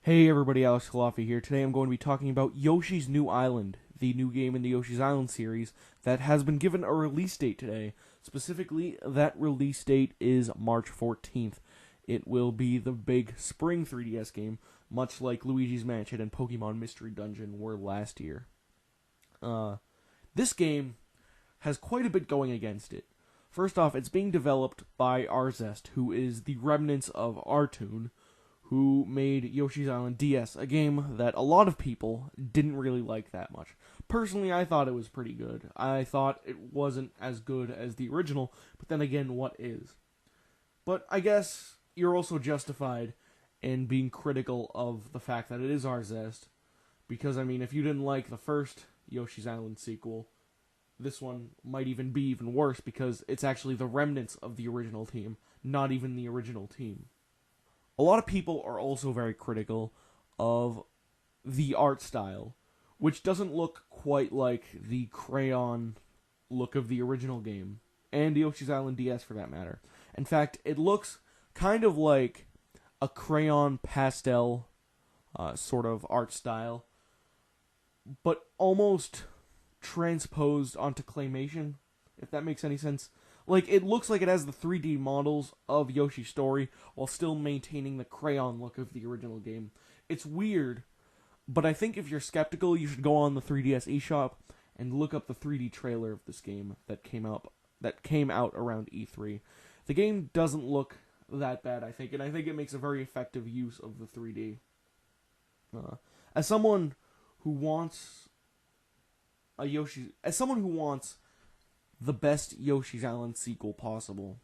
Hey everybody, Alex Kalafi here. Today I'm going to be talking about Yoshi's New Island, the new game in the Yoshi's Island series that has been given a release date today. Specifically, that release date is March 14th. It will be the big spring 3DS game, much like Luigi's Mansion and Pokemon Mystery Dungeon were last year. This game has quite a bit going against it. First off, it's being developed by Arzest, who is the remnants of Artoon, who made Yoshi's Island DS, a game that a lot of people didn't really like that much. Personally, I thought it was pretty good. I thought it wasn't as good as the original, but then again, what is? But I guess you're also justified in being critical of the fact that it is Arzest, because, I mean, if you didn't like the first Yoshi's Island sequel, this one might even be even worse because it's actually the remnants of the original team, not even the original team. A lot of people are also very critical of the art style, which doesn't look quite like the crayon look of the original game, and Yoshi's Island DS for that matter. In fact, it looks kind of like a crayon pastel sort of art style, but almost transposed onto claymation, if that makes any sense. Like, it looks like it has the 3D models of Yoshi's story while still maintaining the crayon look of the original game. It's weird, but I think if you're skeptical, you should go on the 3DS eShop and look up the 3D trailer of this game that came out around E3. The game doesn't look that bad, I think, and I think it makes a very effective use of the 3D. As someone who wants the best Yoshi's Island sequel possible,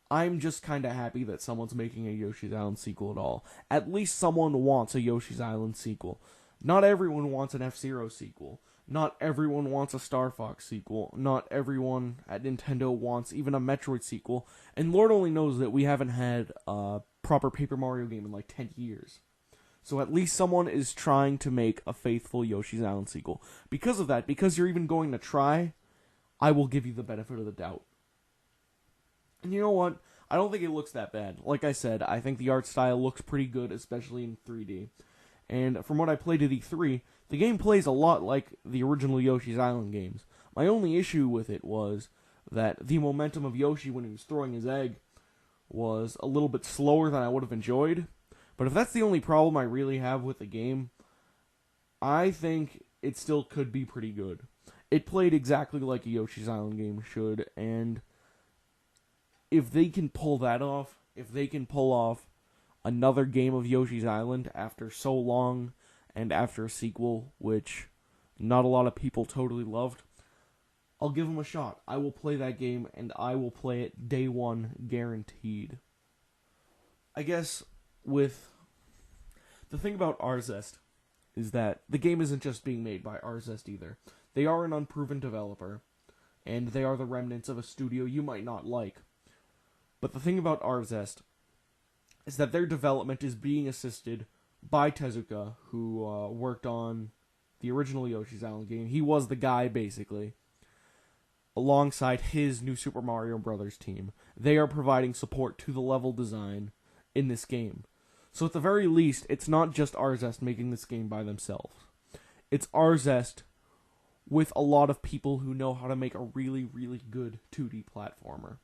I'm just kind of happy that someone's making a Yoshi's Island sequel at all. At least someone wants a Yoshi's Island sequel. Not everyone wants an F-Zero sequel. Not everyone wants a Star Fox sequel. Not everyone at Nintendo wants even a Metroid sequel. And Lord only knows that we haven't had a proper Paper Mario game in like 10 years. So at least someone is trying to make a faithful Yoshi's Island sequel. Because of that, because you're even going to try, I will give you the benefit of the doubt. And you know what? I don't think it looks that bad. Like I said, I think the art style looks pretty good, especially in 3D. And from what I played at E3, the game plays a lot like the original Yoshi's Island games. My only issue with it was that the momentum of Yoshi when he was throwing his egg was a little bit slower than I would have enjoyed. But if that's the only problem I really have with the game, I think it still could be pretty good. It played exactly like a Yoshi's Island game should, and if they can pull that off, if they can pull off another game of Yoshi's Island after so long, and after a sequel, which not a lot of people totally loved, I'll give them a shot. I will play that game, and I will play it day one, guaranteed. I guess with the thing about Arzest is that the game isn't just being made by Arzest either. They are an unproven developer, and they are the remnants of a studio you might not like. But the thing about Arzest is that their development is being assisted by Tezuka, who worked on the original Yoshi's Island game. He was the guy, basically, alongside his new Super Mario Bros. Team. They are providing support to the level design in this game. So at the very least, it's not just Arzest making this game by themselves. It's Arzest with a lot of people who know how to make a really, really good 2D platformer.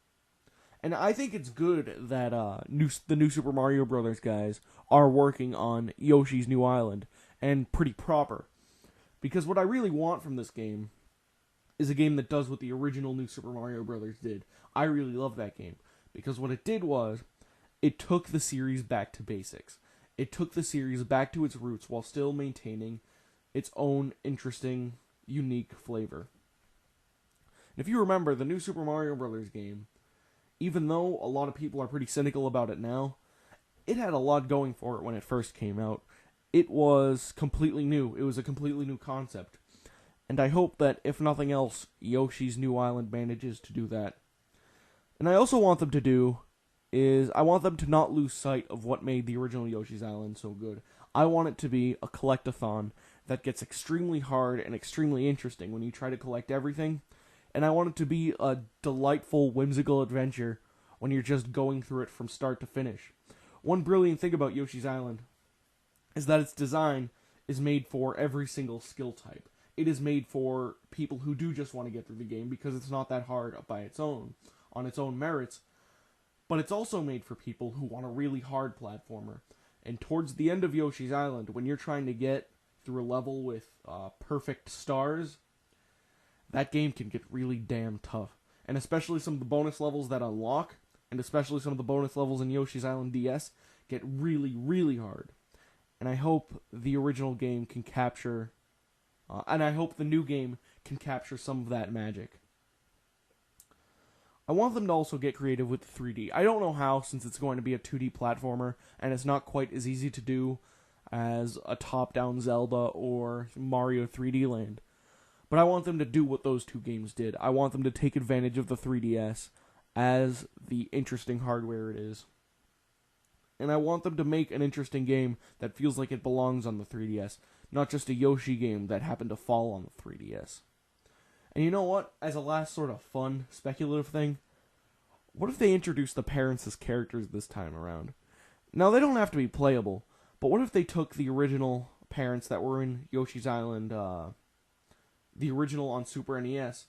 And I think it's good that the new Super Mario Bros. Guys are working on Yoshi's New Island, and pretty proper. Because what I really want from this game is a game that does what the original new Super Mario Bros. Did. I really love that game. Because what it did was, it took the series back to basics. It took the series back to its roots while still maintaining its own interesting, unique flavor. And if you remember, the new Super Mario Bros. Game, even though a lot of people are pretty cynical about it now, it had a lot going for it when it first came out. It was completely new. It was a completely new concept. And I hope that, if nothing else, Yoshi's New Island manages to do that. And I also want them to not lose sight of what made the original Yoshi's Island so good. I want it to be a collectathon that gets extremely hard and extremely interesting when you try to collect everything. And I want it to be a delightful, whimsical adventure when you're just going through it from start to finish. One brilliant thing about Yoshi's Island is that its design is made for every single skill type. It is made for people who do just want to get through the game because it's not that hard by its own, on its own merits. But it's also made for people who want a really hard platformer. And towards the end of Yoshi's Island, when you're trying to get through a level with perfect stars, that game can get really damn tough. And especially some of the bonus levels that unlock, and especially some of the bonus levels in Yoshi's Island DS, get really, really hard. And I hope the original game can capture, and I hope the new game can capture some of that magic. I want them to also get creative with the 3D. I don't know how, since it's going to be a 2D platformer, and it's not quite as easy to do as a top-down Zelda or Mario 3D Land. But I want them to do what those two games did. I want them to take advantage of the 3DS as the interesting hardware it is. And I want them to make an interesting game that feels like it belongs on the 3DS, not just a Yoshi game that happened to fall on the 3DS. And you know what? As a last sort of fun, speculative thing, what if they introduce the parents as characters this time around? Now, they don't have to be playable, but what if they took the original parents that were in Yoshi's Island, the original on Super NES,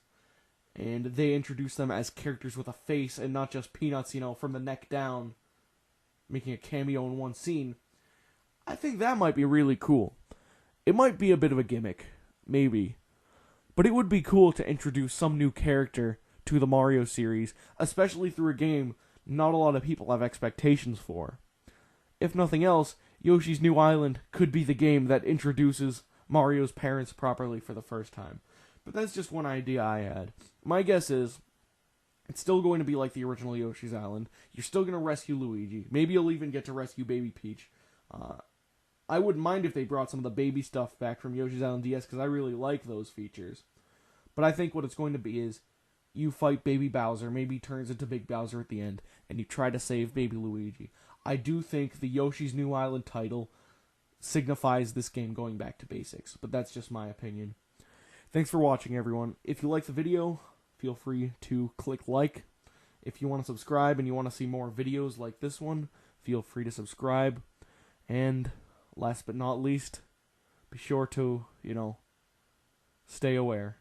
and they introduced them as characters with a face and not just Peanuts, from the neck down, making a cameo in one scene? I think that might be really cool. It might be a bit of a gimmick, maybe. But it would be cool to introduce some new character to the Mario series, especially through a game not a lot of people have expectations for. If nothing else, Yoshi's New Island could be the game that introduces Mario's parents properly for the first time. But that's just one idea I had. My guess is it's still going to be like the original Yoshi's Island. You're still going to rescue Luigi. Maybe you'll even get to rescue Baby Peach. I wouldn't mind if they brought some of the baby stuff back from Yoshi's Island DS because I really like those features. But I think what it's going to be is you fight Baby Bowser, maybe he turns into Big Bowser at the end, and you try to save Baby Luigi. I do think the Yoshi's New Island title signifies this game going back to basics, but that's just my opinion. Thanks for watching, everyone. If you like the video, feel free to click like. If you want to subscribe and you want to see more videos like this one, feel free to subscribe. And last but not least, be sure to, stay aware.